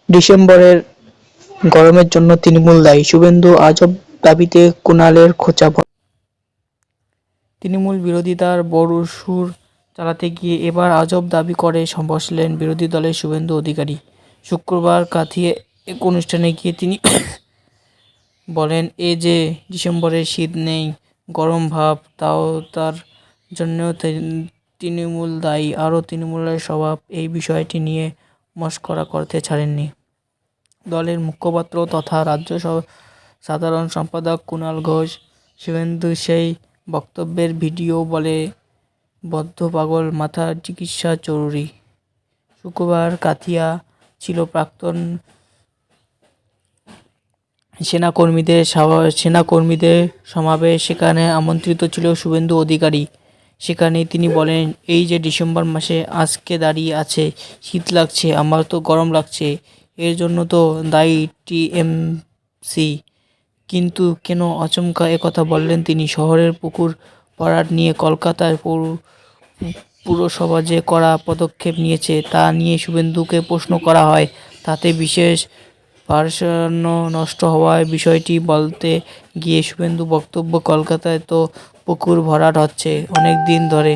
ডিসেম্বরের গরমের জন্য তৃণমূল দায়ী, শুভেন্দু আজব দাবিতে কুণালের খোঁচা। তৃণমূল বিরোধিতার বড় সুর চালাতে গিয়ে এবার আজব দাবি করে বসলেন বিরোধী দলের শুভেন্দু অধিকারী। শুক্রবার কাঁথিয়ে এক অনুষ্ঠানে গিয়ে তিনি বলেন, এ যে ডিসেম্বরে শীত নেই, গরম ভাব, তাও তার জন্যও তৃণমূল দায়ী। আরও তৃণমূলের স্বভাব এই বিষয়টি নিয়ে মশকরা করতে ছাড়েননি। দলের মুখপাত্র তথা রাজ্য সাধারণ সম্পাদক কুণাল ঘোষ শুভেন্দুর সেই বক্তব্যের ভিডিও বলে বদ্ধ পাগল, মাথার চিকিৎসা জরুরি। শুক্রবার কাথিয়া ছিল প্রাক্তন সেনাকর্মীদের সমাবেশ। সেখানে আমন্ত্রিত ছিল শুভেন্দু অধিকারী। সেখানেই তিনি বলেন, এই যে ডিসেম্বর মাসে আজকে দাঁড়িয়ে আছে, শীত লাগছে, আমার তো গরম লাগছে, এর জন্য তো দায়ী টিএমসি। কিন্তু কেন আচমকা একথা বললেন তিনি? শহরের পুকুর ভরাট নিয়ে কলকাতার পুরসভা যে কড়া পদক্ষেপ নিয়েছে তা নিয়ে শুভেন্দুকে প্রশ্ন করা হয়। তাতে বিশেষ ভারসাম্য নষ্ট হওয়ার বিষয়টি বলতে গিয়ে শুভেন্দু বক্তব্য, কলকাতায় তো পুকুর ভরাট হচ্ছে অনেক দিন ধরে,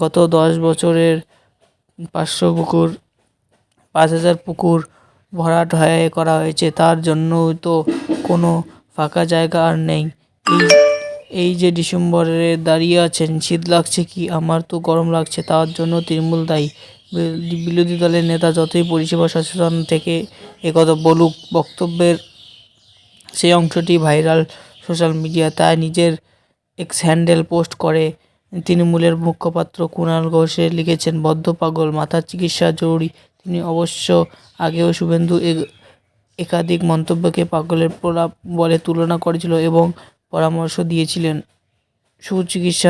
গত 10 বছরের 5,000 পুকুর ভরাট করা হয়েছে, তার জন্যও তো কোনো ফাঁকা জায়গা আর নেই। এই যে ডিসেম্বরে দাঁড়িয়ে আছেন, শীত লাগছে কি, আমার তো গরম লাগছে, তার জন্য তৃণমূল দায়ী। বিরোধী দলের নেতা যতই পরিষেবা সচেতন থেকে একথা বলুক, বক্তব্যের সেই অংশটি ভাইরাল সোশ্যাল মিডিয়ায়। তাই নিজের এক্স হ্যান্ডেল পোস্ট করে তৃণমূলের মুখপাত্র কুণাল ঘোষে লিখেছেন, বদ্ধ পাগল, মাথার চিকিৎসা জরুরি। তিনি অবশ্য আগেও শুভেন্দু একাধিক মন্তব্যকে পাগলের প্রলাপ বলে তুলনা করেছিল এবং পরামর্শ দিয়েছিলেন সুচিকিৎসা